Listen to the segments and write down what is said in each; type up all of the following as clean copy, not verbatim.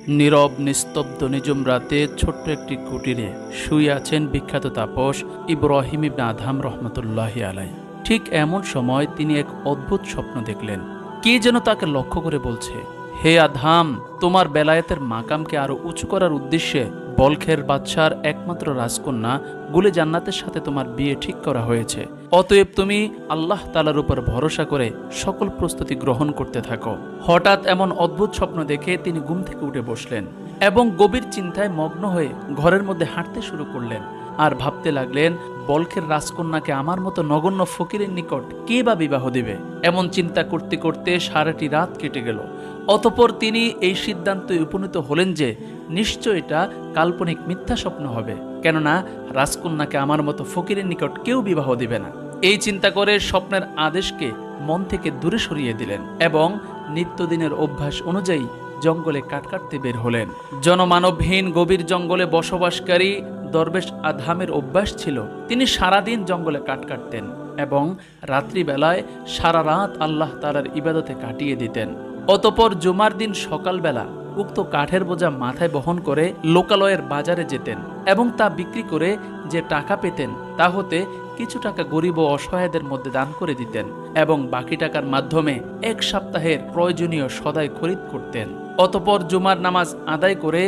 নীরব নিস্তব্ধ নিঝুম রাতে ছোট্ট একটি কুটিরে শুয়ে আছেন বিখ্যাত তাপস ইব্রাহিম ইবনে আদহাম রহমতুল্লাহি আলাই। ঠিক এমন সময় তিনি এক অদ্ভুত স্বপ্ন দেখলেন। কে যেন তাকে লক্ষ্য করে বলছে, হে আদহাম, তোমার বেলায়েতের মাকামকে আরো উঁচু করার উদ্দেশ্যে বলখের বাদশার একমাত্র রাজকন্যা গুলে জান্নাতের সাথে তোমার বিয়ে ঠিক করা হয়েছে। অতএব তুমি আল্লাহ তাআলার উপর ভরসা করে সকল প্রস্তুতি গ্রহণ করতে থাকো। হঠাৎ এমন অদ্ভুত স্বপ্ন দেখে তিনি ঘুম থেকে উঠে বসলেন এবং গভীর চিন্তায় মগ্ন হয়ে ঘরের মধ্যে হাঁটতে শুরু করলেন আর ভাবতে লাগলেন, বলখের রাজকন্যাকে আমার মতো নগণ্য ফকিরের নিকট কে বা বিবাহ দিবে। এমন চিন্তা করতে করতে সারাটি রাত কেটে গেল। অতঃপর তিনি এই সিদ্ধান্তে উপনীত হলেন যে নিশ্চয় এটা কাল্পনিক মিথ্যা স্বপ্ন হবে, কেননা রাজকন্যাকে আমার মতো ফকিরের নিকট কেউ বিবাহ দিবে না। এই চিন্তা করে স্বপ্নের আদেশকে মন থেকে দূরে সরিয়ে দিলেন এবং নিত্যদিনের অভ্যাস অনুযায়ী জঙ্গলে কাঠ কাটতে বের হলেন। জনমানবহীন গভীর জঙ্গলে বসবাসকারী দরবেশ আদহামের অভ্যাস ছিল তিনি সারাদিন জঙ্গলে কাঠ কাটতেন এবং রাত্রিবেলায় সারা রাত আল্লাহ তাআলার ইবাদতে কাটিয়ে দিতেন। অতঃপর জুমার দিন সকালবেলা উক্ত কাঠের বোঝা মাথায় বহন করে লোকালয়ের বাজারে যেতেন এবং তা বিক্রি করে যে টাকা পেতেন তা হতে কিছু টাকা গরিব ও অসহায়দের মধ্যে দান করে দিতেন এবং বাকি টাকার মাধ্যমে এক সপ্তাহের প্রয়োজনীয় সদাই খরিদ করতেন। অতঃপর জুমার নামাজ আদায় করে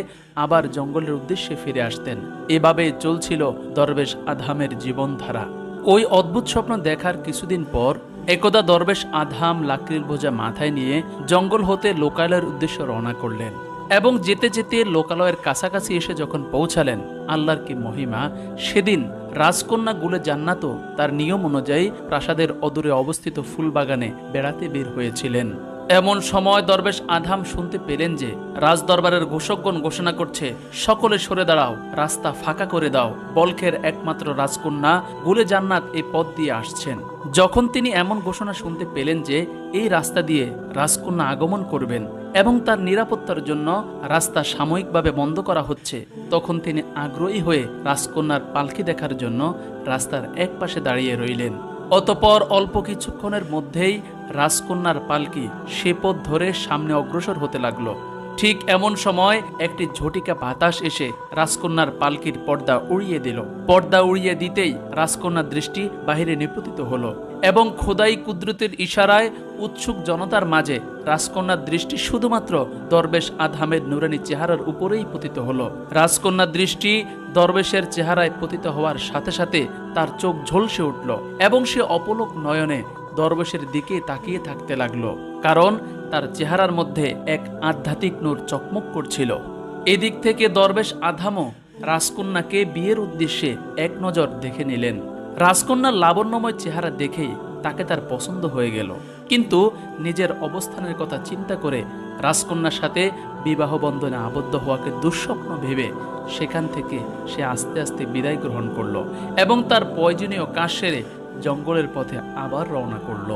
আবার জঙ্গলের উদ্দেশ্যে ফিরে আসতেন। এভাবে চলছিল দরবেশ আদহামের জীবনধারা। ওই অদ্ভুত স্বপ্ন দেখার কিছুদিন পর একদা দরবেশ আদহাম লাকড়ির বোঝা মাথায় নিয়ে জঙ্গল হতে লোকালয়ের উদ্দেশ্যে রওনা করলেন এবং যেতে যেতে লোকালয়ের কাছাকাছি এসে যখন পৌঁছালেন, আল্লাহর কি মহিমা, সেদিন রাজকন্যা গুলে জান্নাতও তার নিয়ম অনুযায়ী প্রাসাদের অদূরে অবস্থিত ফুলবাগানে বেড়াতে বের হয়েছিলেন। এমন সময় দরবেশ আদহাম শুনতে পেলেন যে রাজদরবারের ঘোষকগণ ঘোষণা করছে, সকলে সরে দাঁড়াও, রাস্তা ফাঁকা করে দাও, বলখের একমাত্র রাজকন্যা গুলে জান্নাত এই পথ দিয়ে আসছেন। যখন তিনি এমন ঘোষণা শুনতে পেলেন যে এই রাস্তা দিয়ে রাজকন্যা আগমন করবেন এবং তার নিরাপত্তার জন্য রাস্তা সাময়িকভাবে বন্ধ করা হচ্ছে, তখন তিনি আগ্রহী হয়ে রাজকন্যার পালকি দেখার জন্য রাস্তার এক পাশে দাঁড়িয়ে রইলেন। অতঃপর অল্প কিছুক্ষণের মধ্যেই রাজকন্যার পালকি সে পথ ধরে সামনে অগ্রসর হতে লাগলো। ঠিক এমন সময় একটি ঝটিকা বাতাস এসে রাজকন্যার পালকির পর্দা উড়িয়ে দিল। পর্দা উড়িয়ে দিতেই রাজকন্যার দৃষ্টি বাহিরে নিপতিত হলো এবং খোদাই কুদরতের ইশারায় উৎসুক জনতার মাঝে রাজকন্যার দৃষ্টি শুধুমাত্র দরবেশ আদহামের নুরানি চেহারার উপরেই পতিত হলো। রাজকন্যার দৃষ্টি দরবেশের চেহারায় পতিত হওয়ার সাথে সাথে তার চোখ ঝলসে উঠল এবং সে অপলক নয়নে দরবেশের দিকে তাকিয়ে থাকতে লাগলো, কারণ তার চেহারার মধ্যে এক আধ্যাত্মিক নূর চকমক করছিল। এদিক থেকে দরবেশ আদহামও রাজকন্যাকে বিয়ের উদ্দেশ্যে এক নজর দেখে নিলেন। রাজকন্যার লাবণ্যময় চেহারা দেখেই তাকে তার পছন্দ হয়ে গেল, কিন্তু নিজের অবস্থানের কথা চিন্তা করে রাজকন্যার সাথে বিবাহ বন্ধনে আবদ্ধ হওয়াকে দুঃস্বপ্ন ভেবে সেখান থেকে সে আস্তে আস্তে বিদায় গ্রহণ করলো এবং তার প্রয়োজনীয় কাজ সেরে জঙ্গলের পথে আবার রওনা করল।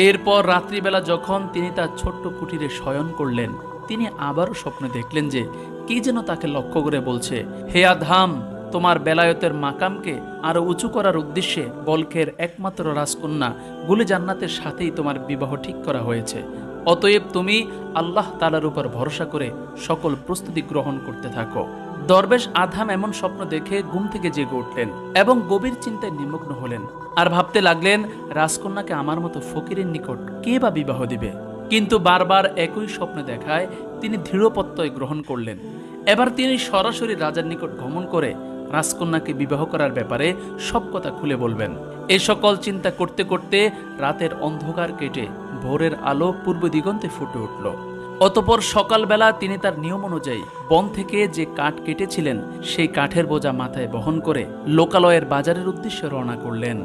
এরপর রাত্রিবেলা যখন তিনি তার ছোট্ট কুটিরে শয়ন করলেন, তিনি আবারও স্বপ্নে দেখলেন যে কি যেন তাকে লক্ষ্য করে বলছে, হে আদহাম, তোমার বেলায়েতের মাকামকে আরো উঁচু করার উদ্দেশ্যে বলখের একমাত্র রাজকন্যা গুলে জান্নাতের সাথেই তোমার বিবাহ ঠিক করা হয়েছে। অতএব তুমি আল্লাহ তাআলার উপর ভরসা করে সকল প্রস্তুতি গ্রহণ করতে থাকো। দরবেশ আদহাম এমন স্বপ্ন দেখে ঘুম থেকে জেগে উঠলেন এবং গভীর চিন্তায় নিমগ্ন হলেন আর ভাবতে লাগলেন, রাজকন্যাকে আমার মতো ফকিরের নিকট কে বা বিবাহ দিবে। কিন্তু বারবার একই স্বপ্ন দেখায় তিনি দৃঢ় প্রত্যয় গ্রহণ করলেন। এবার তিনি সরাসরি রাজার নিকট গমন করে রাজকন্যাকে বিবাহ করার ব্যাপারে সব কথা খুলে বলবেন। এ সকল চিন্তা করতে করতে রাতের অন্ধকার কেটে ভোরের আলো পূর্ব দিগন্তে ফুটে উঠল। অতঃপর সকালবেলা তিনি তার নিয়ম অনুযায়ী বন থেকে যে কাঠ কেটেছিলেন সেই কাঠের বোঝা মাথায় বহন করে লোকালয়ের বাজারের উদ্দেশ্যে রওনা করলেন।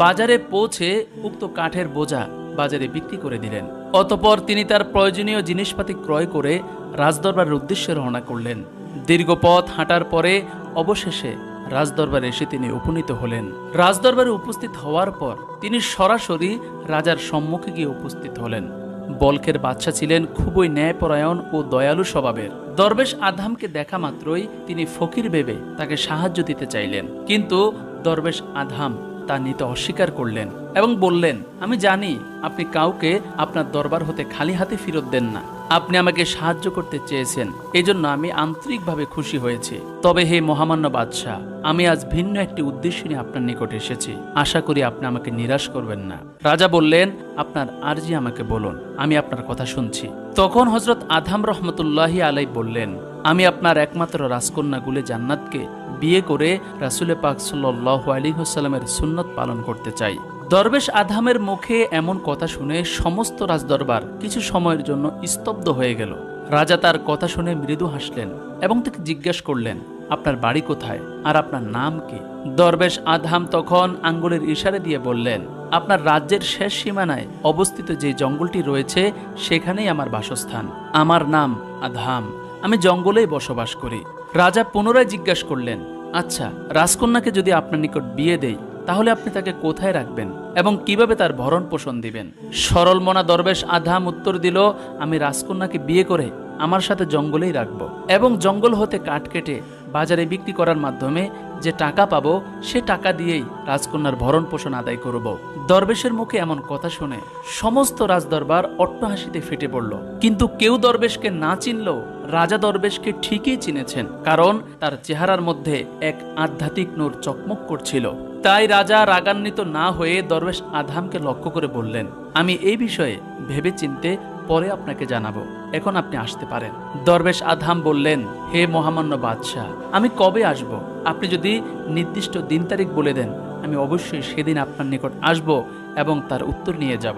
বাজারে পৌঁছে উক্ত কাঠের বোঝা বাজারে বিক্রি করে দিলেন। অতঃপর তিনি তার প্রয়োজনীয় জিনিসপাতি ক্রয় করে রাজদরবারের উদ্দেশ্যে রওনা করলেন। দীর্ঘ পথ হাঁটার পরে অবশেষে রাজদরবারে এসে তিনি উপনীত হলেন। রাজদরবারে উপস্থিত হওয়ার পর তিনি সরাসরি রাজার সম্মুখে গিয়ে উপস্থিত হলেন। বলখের বাদশা ছিলেন খুবই ন্যায়পরায়ণ ও দয়ালু স্বভাবের। দরবেশ আদহামকে দেখা মাত্রই তিনি ফকির ভেবে তাকে সাহায্য দিতে চাইলেন, কিন্তু দরবেশ আদহাম তা নিতে অস্বীকার করলেন এবং বললেন, আমি জানি আপনি কাউকে আপনার দরবার হতে খালি হাতে ফেরত দেন না। আপনি আমাকে সাহায্য করতে চেয়েছেন, এজন্য আমি আন্তরিকভাবে খুশি হয়েছি। তবে হে মহামান্য বাদশাহ, আমি আজ ভিন্ন একটি উদ্দেশ্য নিয়ে আপনার নিকট এসেছি। আশা করি আপনি আমাকে নিরাশ করবেন না। রাজা বললেন, আপনার আরজি আমাকে বলুন, আমি আপনার কথা শুনছি। তখন হযরত আদহাম রহমতুল্লাহি আলাই বললেন, আমি আপনার একমাত্র রাজকন্যা গুলে জান্নাতকে বিয়ে করে রাসূল পাক সাল্লাল্লাহু আলাইহি ওয়াসাল্লামের সুন্নত পালন করতে চাই। দরবেশ আদহামের মুখে এমন কথা শুনে সমস্ত রাজদরবার কিছু সময়ের জন্য স্তব্ধ হয়ে গেল। রাজা তার কথা শুনে মৃদু হাসলেন এবং তাকে জিজ্ঞেস করলেন, আপনার বাড়ি কোথায় আর আপনার নাম কি? দরবেশ আদহাম তখন আঙ্গুলের ইশারা দিয়ে বললেন, আপনার রাজ্যের শেষ সীমানায় অবস্থিত যে জঙ্গলটি রয়েছে সেখানেই আমার বাসস্থান। আমার নাম আদহাম, আমি জঙ্গলেই বসবাস করি। রাজা পুনরায় জিজ্ঞাসা করলেন, আচ্ছা, রাজকন্যাকে যদি আপনার নিকট বিয়ে দেই তাহলে আপনি তাকে কোথায় রাখবেন এবং কিভাবে তার ভরণ পোষণ দিবেন? সরল মনা দরবেশ আদহাম উত্তর দিল, আমি রাজকন্যাকে বিয়ে করে আমার সাথে জঙ্গলেই রাখব এবং জঙ্গল হতে কাঠ কেটে বাজারে বিক্রি করার মাধ্যমে যে টাকা পাবো সে টাকা দিয়েই রাজকন্যার ভরণ পোষণ আদায় করব। দরবেশের মুখে এমন কথা শুনে সমস্ত রাজদরবার অট্টহাসিতে ফেটে পড়ল। কিন্তু কেউ দরবেশকে না চিনলেও রাজা দরবেশকে ঠিকই চিনেছেন, কারণ তার চেহারার মধ্যে এক আধ্যাত্মিক নূর চকমক করছিল। তাই রাজা রাগান্বিত না হয়ে দরবেশ আদহামকে লক্ষ্য করে বললেন, আমি এই বিষয়ে ভেবে চিনতে পরে আপনাকে জানাবো, এখন আপনি আসতে পারেন। দরবেশ আদহাম বললেন, হে মহামান্য বাদশাহ, আমি কবে আসব? আপনি যদি নির্দিষ্ট দিন তারিখ বলে দেন, আমি অবশ্যই সেদিন আপনার নিকট আসব এবং তার উত্তর নিয়ে যাব।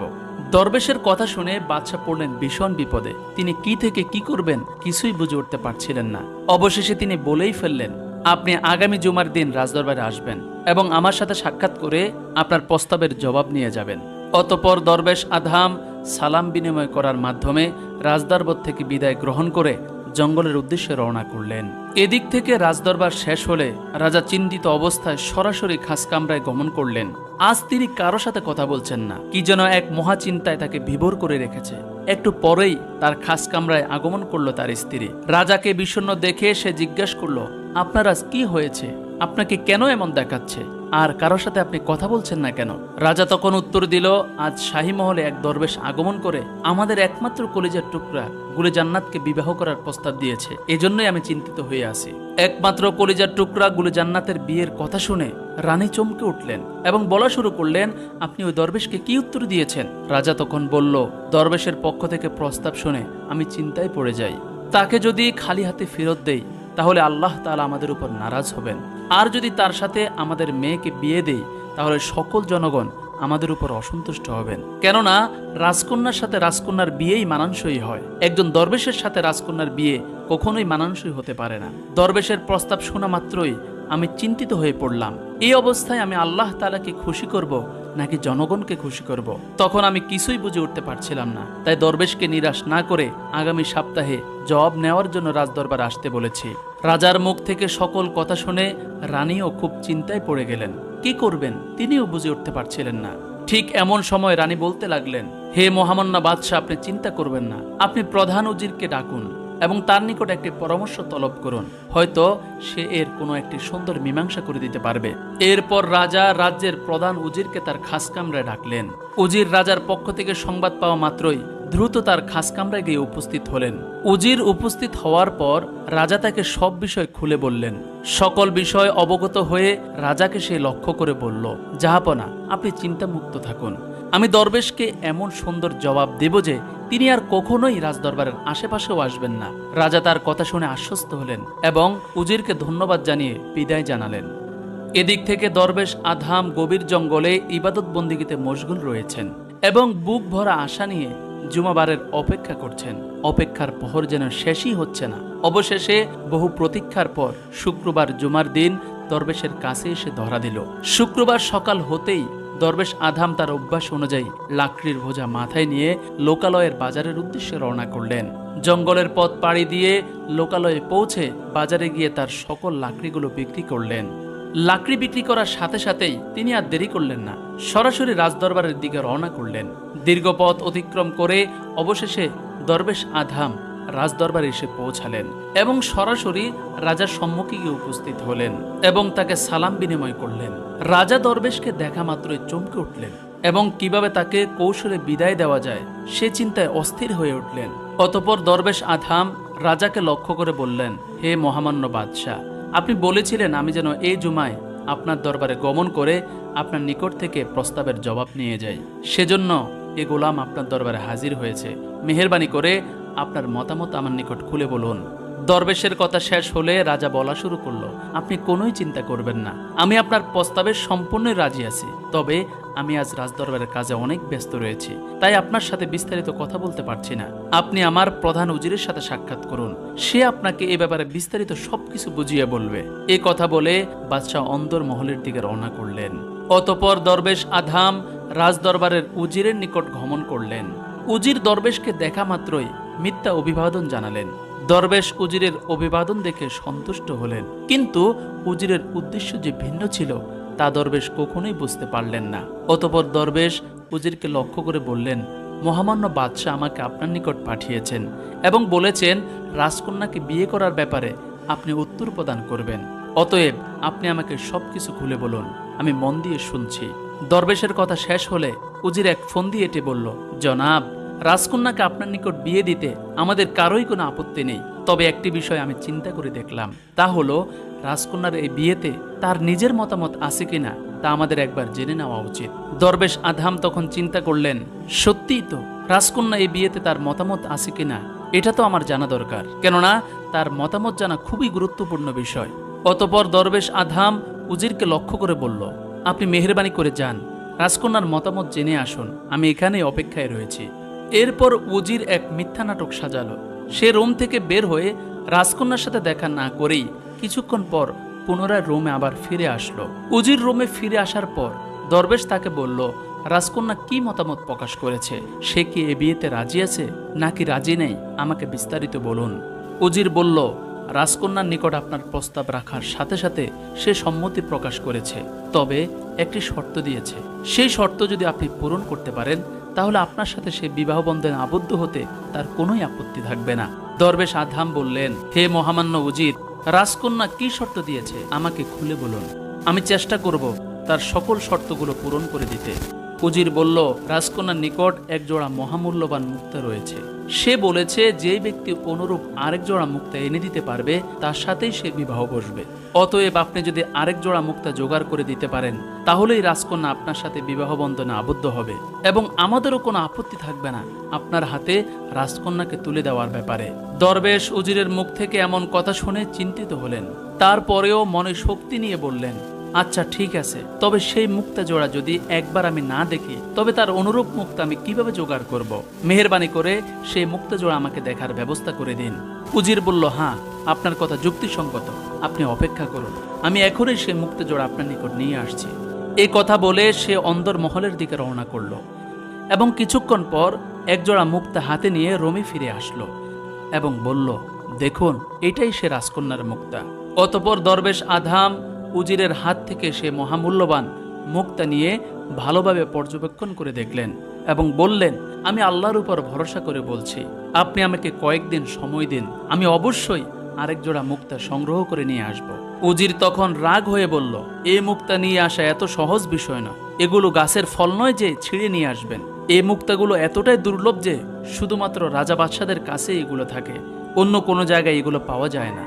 দরবেশের কথা শুনে বাদশাহ পড়লেন ভীষণ বিপদে। তিনি কি থেকে কি করবেন কিছুই বুঝে উঠতে পারছিলেন না। অবশেষে তিনি বলেই ফেললেন, আপনি আগামী জুমার দিন রাজদরবারে আসবেন এবং আমার সাথে সাক্ষাৎ করে আপনার প্রস্তাবের জবাব নিয়ে যাবেন। অতঃপর দরবেশ আদহাম সালাম বিনিময় করার মাধ্যমে রাজদরবার থেকে বিদায় গ্রহণ করে জঙ্গলের উদ্দেশ্যে রওনা করলেন। এদিক থেকে রাজদরবার শেষ হলে রাজা চিন্তিত অবস্থায় সরাসরি খাসকামরায় গমন করলেন। আজ তিনি কারো সাথে কথা বলছেন না, কি যেন এক মহাচিন্তায় তাকে বিভোর করে রেখেছে। একটু পরেই তার খাসকামরায় আগমন করলো তার স্ত্রী। রাজাকে বিষণ্ণ দেখে সে জিজ্ঞাসা করলো, আপনার আজ কি হয়েছে? আপনাকে কেন এমন দেখাচ্ছে? আর কারোর সাথে আপনি কথা বলছেন না কেন? রাজা তখন উত্তর দিল, আজ শাহী মহলে এক দরবেশ আগমন করে আমাদের একমাত্র কলিজার টুকরা গুলে জান্নাতকে বিবাহ করার প্রস্তাব দিয়েছে, এজন্যই আমি চিন্তিত হয়ে আছি। একমাত্র কলিজার টুকরা গুলে জান্নাতের বিয়ের কথা শুনে রানী চমকে উঠলেন এবং বলা শুরু করলেন, আপনি ওই দরবেশকে কি উত্তর দিয়েছেন? রাজা তখন বলল, দরবেশের পক্ষ থেকে প্রস্তাব শুনে আমি চিন্তায় পড়ে যাই। তাকে যদি খালি হাতে ফেরত দেই তাহলে আল্লাহ তাআলা আমাদের উপর নারাজ হবেন, আর যদি তার সাথে আমাদের মেয়েকে বিয়ে দেই তাহলে সকল জনগণ আমাদের উপর অসন্তুষ্ট হবেন। কেননা রাজকন্যার সাথে রাজকন্যার বিয়েই মানানসই হয়, একজন দরবেশের সাথে রাজকন্যার বিয়ে কখনোই মানানসই হতে পারে না। দরবেশের প্রস্তাব শোনা মাত্রই আমি চিন্তিত হয়ে পড়লাম। এই অবস্থায় আমি আল্লাহ তাআলাকে খুশি করব নাকি জনগণকে খুশি করব? তখন আমি কিছুই বুঝে উঠতে পারছিলাম না। তাই দরবেশকে নিরাশ না করে আগামী সপ্তাহে জবাব নেওয়ার জন্য রাজদরবার আসতে বলেছি। রাজার মুখ থেকে সকল কথা শুনে রানীও খুব চিন্তায় পড়ে গেলেন। কি করবেন তিনিও বুঝে উঠতে পারছিলেন না। ঠিক এমন সময় রানী বলতে লাগলেন, হে মহামান্য বাদশাহ, আপনি চিন্তা করবেন না, আপনি প্রধান উজিরকে ডাকুন এবং তার নিকট একটি পরামর্শ তলব করুন, হয়তো সে এর কোনো একটি সুন্দর মীমাংসা করে দিতে পারবে। এরপর রাজা রাজ্যের প্রধান উজিরকে তার খাসকামরায় ডাকলেন। উজির রাজার পক্ষ থেকে সংবাদ পাওয়া মাত্রই দ্রুত তার খাসকামরায় গিয়ে উপস্থিত হলেন। উজির উপস্থিত হওয়ার পর রাজা তাকে সব বিষয় খুলে বললেন। সকল বিষয় অবগত হয়ে রাজাকে সে লক্ষ্য করে বলল, জাহাপনা, আপনি চিন্তামুক্ত থাকুন, আমি দরবেশকে এমন সুন্দর জবাব দেব যে তিনি আর কখনোই রাজদরবারের আশেপাশেও আসবেন না। রাজা তার কথা শুনে আশ্বস্ত হলেন এবং উজিরকে ধন্যবাদ জানিয়ে বিদায় জানালেন। এদিক থেকে দরবেশ আদহাম গভীর জঙ্গলে ইবাদত বন্দিগিতে মশগুল রয়েছেন এবং বুক ভরা আশা নিয়ে জুমাবারের অপেক্ষা করছেন। অপেক্ষার প্রহর যেন শেষই হচ্ছে না। অবশেষে বহু প্রতীক্ষার পর শুক্রবার জুমার দিন দরবেশের কাছে এসে ধরা দিল। শুক্রবার সকাল হতেই দরবেশ আদহাম তার অভ্যাস অনুযায়ী লাকড়ির বোঝা মাথায় নিয়ে লোকালয়ের বাজারের উদ্দেশ্যে রওনা করলেন। জঙ্গলের পথ পাড়ি দিয়ে লোকালয়ে পৌঁছে বাজারে গিয়ে তার সকল লাকড়িগুলো বিক্রি করলেন। লাকড়ি বিক্রি করার সাথে সাথেই তিনি আর দেরি করলেন না, সরাসরি রাজদরবারের দিকে রওনা করলেন। দীর্ঘ পথ অতিক্রম করে অবশেষে দরবেশ আদহাম রাজদরবারে এসে পৌঁছালেন এবং সরাসরি রাজার সম্মুখে গিয়ে উপস্থিত হলেন এবং তাকে সালাম বিনিময় করলেন। রাজা দরবেশকে দেখা মাত্রই চমকে উঠলেন এবং কিভাবে তাকে কৌশলে বিদায় দেওয়া যায় সে চিন্তায় অস্থির হয়ে উঠলেন। অতঃপর দরবেশ আধাম রাজাকে লক্ষ্য করে বললেন, হে মহামান্য বাদশাহ, আপনি বলেছিলেন আমি যেন এই জুমায় আপনার দরবারে গমন করে আপনার নিকট থেকে প্রস্তাবের জবাব নিয়ে যাই। সেজন্য এ গোলাম আপনার দরবারে হাজির হয়েছে। মেহেরবানি করে আপনার মতামত আমার নিকট খুলে বলুন। দরবেশের কথা শেষ হলে রাজা বলা শুরু করলো, আপনি কোনোই চিন্তা করবেন না, আমি আপনার প্রস্তাবে সম্পূর্ণই রাজি আছি। তবে আমি আজ রাজদরবারের কাজে অনেক ব্যস্ত রয়েছি, তাই আপনার সাথে বিস্তারিত কথা বলতে পারছি না। আপনি আমার প্রধান উজিরের সাথে সাক্ষাৎ করুন, সে আপনাকে এ ব্যাপারে বিস্তারিত সবকিছু বুঝিয়ে বলবে। এ কথা বলে বাদশাহ অন্দর মহলের দিকে রওনা করলেন। অতঃপর দরবেশ আধাম রাজদরবারের উজিরের নিকট গমন করলেন। উজির দরবেশকে দেখা মাত্রই মিথ্যা অভিবাদন জানালেন। দরবেশ উজিরের অভিবাদন দেখে সন্তুষ্ট হলেন, কিন্তু উজিরের উদ্দেশ্য যে ভিন্ন ছিল তা দরবেশ কখনোই বুঝতে পারলেন না। অতঃপর দরবেশ উজিরকে লক্ষ্য করে বললেন, মহামান্য বাদশাহ আমাকে আপনার নিকট পাঠিয়েছেন এবং বলেছেন রাজকন্যাকে বিয়ে করার ব্যাপারে আপনি উত্তর প্রদান করবেন। অতএব আপনি আমাকে সবকিছু খুলে বলুন, আমি মন দিয়ে শুনছি। দরবেশের কথা শেষ হলে উজির এক ফন্দি এঁটে বলল, জনাব, রাজকন্যাকে আপনার নিকট বিয়ে দিতে আমাদের কারোই কোনো আপত্তি নেই। তবে একটি বিষয় আমি চিন্তা করে দেখলাম, তা হলো রাজকন্যার এই বিয়েতে তার নিজের মতামত আছে কিনা তা আমাদের একবার জেনে নেওয়া উচিত। দরবেশ আধাম তখন চিন্তা করলেন, সত্যিই তো, রাজকন্যা এই বিয়েতে তার মতামত আছে কিনা এটা তো আমার জানা দরকার, কেননা তার মতামত জানা খুবই গুরুত্বপূর্ণ বিষয়। অতঃপর দরবেশ আধাম উজিরকে লক্ষ্য করে বলল, আপনি মেহেরবানি করে যান, রাজকন্যার মতামত জেনে আসুন, আমি এখানেই অপেক্ষায় রয়েছি। এরপর উজির এক মিথ্যা নাটক সাজালো। সে রুম থেকে বের হয়ে রাজকন্যার সাথে দেখা না করেই কিছুক্ষণ পর পুনরায় রুমে আবার ফিরে আসলো। উজির রুমে ফিরে আসার পর দরবেশ তাকে বলল, রাজকন্যা কি মতামত প্রকাশ করেছে? সে কি এ বিয়েতে রাজি আছে নাকি রাজি নেই? আমাকে বিস্তারিত বলুন। উজির বলল, রাজকন্যার নিকট আপনার প্রস্তাব রাখার সাথে সাথে সে সম্মতি প্রকাশ করেছে, তবে একটি শর্ত দিয়েছে। সেই শর্ত যদি আপনি পূরণ করতে পারেন তাহলে আপনার সাথে সে বিবাহ বন্ধনে আবদ্ধ হতে তার কোনোই আপত্তি থাকবে না। দরবেশ আধাম বললেন, হে মহামান্য উজির, রাজকন্যা কি শর্ত দিয়েছে আমাকে খুলে বলুন, আমি চেষ্টা করব তার সকল শর্তগুলো পূরণ করে দিতে। উজির বলল, রাজকন্যার নিকট এক জোড়া মহামূল্যবান মুক্তা রয়েছে। সে বলেছে যে ব্যক্তি অনুরূপ আরেক জোড়া মুক্তা এনে দিতে পারবে তার সাথেই সে বিবাহ বসবে। অতএব আপনি যদি আরেক জোড়া মুক্তা জোগাড় করে দিতে পারেন তাহলেই রাজকন্যা আপনার সাথে বিবাহ বন্ধনে আবদ্ধ হবে এবং আমাদেরও কোনো আপত্তি থাকবে না আপনার হাতে রাজকন্যাকে তুলে দেওয়ার ব্যাপারে। দরবেশ উজিরের মুখ থেকে এমন কথা শুনে চিন্তিত হলেন। তারপরেও মনে শক্তি নিয়ে বললেন, আচ্ছা ঠিক আছে, তবে সেই মুক্তা জোড়া যদি একবার আমি না দেখি তবে তার অনুরূপ মুক্তা আমি কিভাবে জোগাড় করব? মেহেরবানি করে সেই মুক্তা জোড়া আমাকে দেখার ব্যবস্থা করে দিন। উজির বলল, হ্যাঁ, আপনার কথা যুক্তিসঙ্গত, আপনি অপেক্ষা করুন, আমি এখনই সেই মুক্তা জোড়া আপনার নিকট নিয়ে আসছি। এই কথা বলে সে অন্দর মহলের দিকে রওনা করল এবং কিছুক্ষণ পর একজোড়া মুক্তা হাতে নিয়ে রোমে ফিরে আসলো এবং বলল, দেখুন, এটাই সে রাজকন্যার মুক্তা। অতঃপর দরবেশ আধাম উজিরের হাত থেকে সে মহামূল্যবান মুক্তা নিয়ে ভালোভাবে পর্যবেক্ষণ করে দেখলেন এবং বললেন, আমি আল্লাহর উপর ভরসা করে বলছি, আপনি আমাকে কয়েকদিন সময় দিন, আমি অবশ্যই আরেক জোড়া মুক্তা সংগ্রহ করে নিয়ে আসব। উজির তখন রাগ হয়ে বলল, এই মুক্তা নিয়ে আসা এত সহজ বিষয় না, এগুলো গাছের ফল নয় যে ছিঁড়ে নিয়ে আসবেন। এই মুক্তাগুলো এতটাই দুর্লভ যে শুধুমাত্র রাজা বাদশাদের কাছে এগুলো থাকে, অন্য কোনো জায়গায় এগুলো পাওয়া যায় না।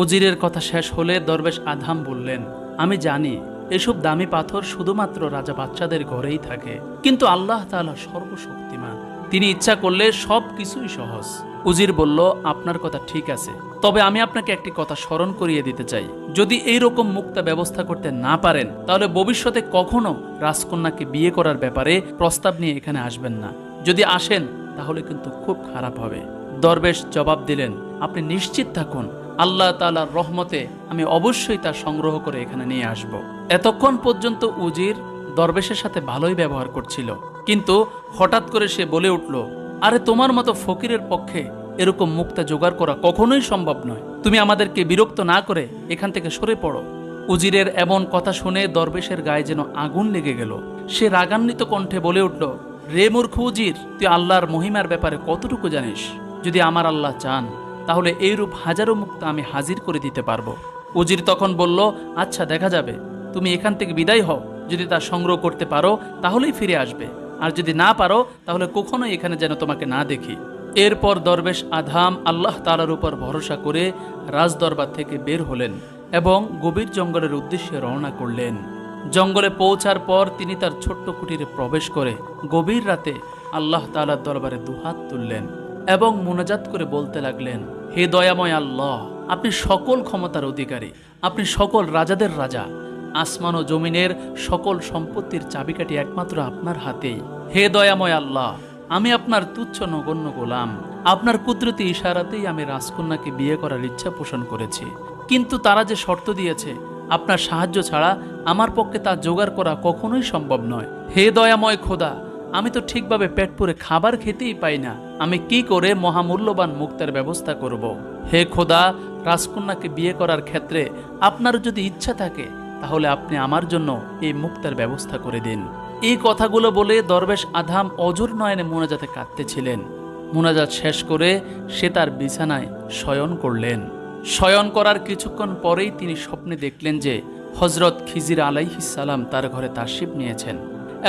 উজিরের কথা শেষ হলে দরবেশ আধাম বললেন, আমি জানি এসব দামি পাথর শুধুমাত্র রাজা বাচ্চাদের ঘরেই থাকে, কিন্তু আল্লাহ তাআলা সর্বশক্তিমান, তিনি ইচ্ছা করলে সব কিছুই সহজ। উজির বলল, আপনার কথা ঠিক আছে, তবে আমি আপনাকে একটি কথা স্মরণ করিয়ে দিতে চাই, যদি এই রকম মুক্তা ব্যবস্থা করতে না পারেন তাহলে ভবিষ্যতে কখনো রাজকন্যাকে বিয়ে করার ব্যাপারে প্রস্তাব নিয়ে এখানে আসবেন না। যদি আসেন তাহলে কিন্তু খুব খারাপ হবে। দরবেশ জবাব দিলেন, আপনি নিশ্চিত থাকুন, আল্লাহ তাআলার রহমতে আমি অবশ্যই তা সংগ্রহ করে এখানে নিয়ে আসব। এতক্ষণ পর্যন্ত উজির দরবেশের সাথে ভালোই ব্যবহার করছিল, কিন্তু হঠাৎ করে সে বলে উঠল, আরে তোমার মতো ফকিরের পক্ষে এরকম মুক্তা জোগাড় করা কখনোই সম্ভব নয়, তুমি আমাদেরকে বিরক্ত না করে এখান থেকে সরে পড়ো। উজিরের এমন কথা শুনে দরবেশের গায়ে যেন আগুন লেগে গেল। সে রাগান্বিত কণ্ঠে বলে উঠল, রে মূর্খ উজির, তুই আল্লাহর মহিমার ব্যাপারে কতটুকু জানিস? যদি আমার আল্লাহ চান তাহলে এইরূপ হাজারো মুক্তা আমি হাজির করে দিতে পারবো। উজির তখন বলল, আচ্ছা দেখা যাবে, তুমি এখান থেকে বিদায় হও। যদি তা সংগ্রহ করতে পারো তাহলেই ফিরে আসবে, আর যদি না পারো তাহলে কখনোই এখানে যেন তোমাকে না দেখি। এরপর দরবেশ আধাম আল্লাহ তাআলার উপর ভরসা করে রাজদরবার থেকে বের হলেন এবং গভীর জঙ্গলের উদ্দেশ্যে রওনা করলেন। জঙ্গলে পৌঁছার পর তিনি তার ছোট্ট কুটিরে প্রবেশ করে গভীর রাতে আল্লাহ তাআলার দরবারে দুহাত তুললেন এবং মুনাজাত করে বলতে লাগলেন, হে দয়াময় আল্লাহ, আপনি সকল ক্ষমতার অধিকারী, আপনি সকল রাজাদের রাজা, আসমান ও জমিনের সকল সম্পত্তির চাবিকাঠি একমাত্র আপনার হাতেই। হে দয়াময় আল্লাহ, আমি আপনার তুচ্ছ নগণ্য গোলাম। আপনার কুদরতি ইশারাতেই আমি রাজকন্যাকে বিয়ে করার ইচ্ছা পোষণ করেছি, কিন্তু তারা যে শর্ত দিয়েছে, আপনার সাহায্য ছাড়া আমার পক্ষে তা জোগাড় করা কখনোই সম্ভব নয়। হে দয়াময় খোদা, আমি তো ঠিকভাবে পেট পুরে খাবার খেতেই পাই না, আমি কি করে মহামূল্যবান মুক্তার ব্যবস্থা করব? হে খোদা, রাজকন্যাকে বিয়ে করার ক্ষেত্রে আপনার যদি ইচ্ছা থাকে তাহলে আপনি আমার জন্য এই মুক্তার ব্যবস্থা করে দিন। এই কথাগুলো বলে দরবেশ আধাম অজর নয়নে মুনাজাতে কাঁদতেছিলেন। মুনাজাত শেষ করে সে তার বিছানায় শয়ন করলেন। শয়ন করার কিছুক্ষণ পরেই তিনি স্বপ্নে দেখলেন যে হযরত খিজির আলাইহিস সালাম তার ঘরে তাশরিফ নিয়েছেন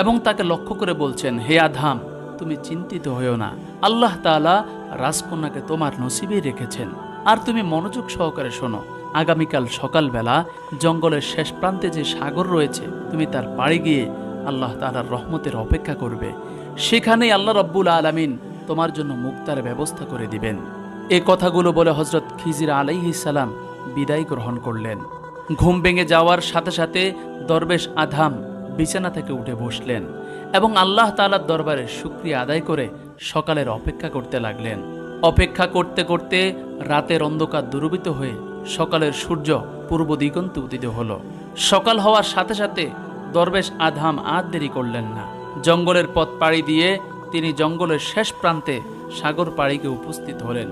এবং তাকে লক্ষ্য করে বলছেন, হে আধাম, তুমি চিন্তিত হয়েও না, আল্লাহ তাআলা রাজকন্যাকে তোমার নসিবেই রেখেছেন। আর তুমি মনোযোগ সহকারে শোনো, আগামীকাল সকালবেলা জঙ্গলের শেষ প্রান্তে যে সাগর রয়েছে, তুমি তার পাড়ে গিয়ে আল্লাহ তাআলার রহমতের অপেক্ষা করবে। সেখানেই আল্লাহ রাব্বুল আলামিন তোমার জন্য মুক্তার ব্যবস্থা করে দিবেন। এ কথাগুলো বলে হযরত খিজির আলাইহিস সালাম বিদায় গ্রহণ করলেন। ঘুম ভেঙে যাওয়ার সাথে সাথে দরবেশ আধাম বিছানা থেকে উঠে বসলেন এবং আল্লাহ তাআলার দরবারে শুকরিয়া আদায় করে সকালের অপেক্ষা করতে লাগলেন। অপেক্ষা করতে করতে রাতের অন্ধকার দূরীভূত হয়ে সকালের সূর্য পূর্ব দিগন্তে উদিত হলো। সকাল হওয়ার সাথে সাথে দরবেশ আধাম আর দেরি করলেন না। জঙ্গলের পথ পাড়ি দিয়ে তিনি জঙ্গলের শেষ প্রান্তে সাগর পাড়িকে উপস্থিত হলেন।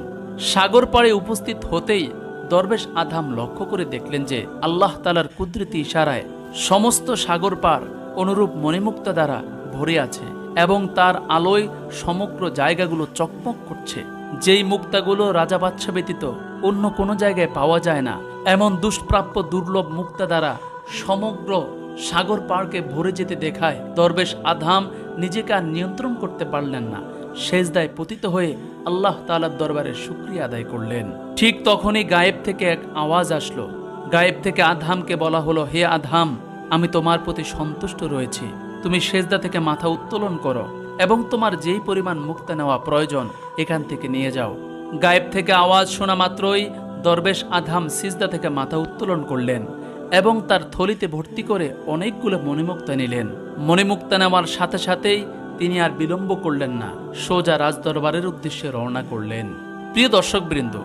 সাগর পাড়ে উপস্থিত হতেই দরবেশ আধাম লক্ষ্য করে দেখলেন যে আল্লাহ তাআলার কুদরতি ইশারায় সমস্ত সাগর পাড় অনুরূপ মণিমুক্তা দ্বারা ভরে আছে এবং তার আলোয় সমগ্র জায়গাগুলো চকমক করছে। যেই মুক্তাগুলো রাজা বাদশা ব্যতীত অন্য কোনো জায়গায় পাওয়া যায় না, এমন দুষ্প্রাপ্য দুর্লভ মুক্তা দ্বারা সমগ্র সাগর পাড়কে ভরে যেতে দেখায় দরবেশ আধাম নিজেকে আর নিয়ন্ত্রণ করতে পারলেন না। সেজদায় পতিত হয়ে আল্লাহ তাআলার দরবারে শুকরিয়া আদায় করলেন। ঠিক তখনই গায়েব থেকে এক আওয়াজ আসলো। গায়েব থেকে আধামকে বলা হলো, হে আধাম, আমি তোমার প্রতি সন্তুষ্ট রয়েছি, তুমি সেজদা থেকে মাথা উত্তোলন করো এবং তোমার যেই পরিমাণ মুক্তা নেওয়া প্রয়োজন এখান থেকে নিয়ে যাও। গায়েব থেকে আওয়াজ শোনা মাত্রই দরবেশ আধাম সিজদা থেকে মাথা উত্তোলন করলেন এবং তার থলিতে ভর্তি করে অনেকগুলো মণিমুক্তা নিলেন। মণিমুক্তা নেওয়ার সাথে সাথেই তিনি আর বিলম্ব করলেন না, সোজা রাজদরবারের উদ্দেশ্যে রওনা করলেন। প্রিয় দর্শকবৃন্দ,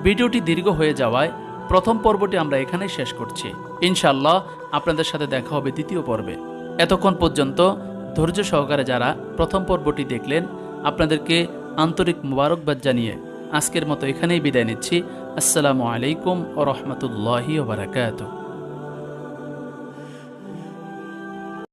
ভিডিওটি দীর্ঘ হয়ে যাওয়ায় প্রথম পর্বটি আমরা এখানেই শেষ করছি। ইনশাআল্লাহ আপনাদের সাথে দেখা হবে দ্বিতীয় পর্বে। এতক্ষণ পর্যন্ত ধৈর্য সহকারে যারা প্রথম পর্বটি দেখলেন, আপনাদেরকে আন্তরিক মোবারকবাদ জানিয়ে আজকের মতো এখানেই বিদায় নিচ্ছি। আসসালামু আলাইকুম ওয়া রাহমাতুল্লাহি ওয়া বারাকাতুহু।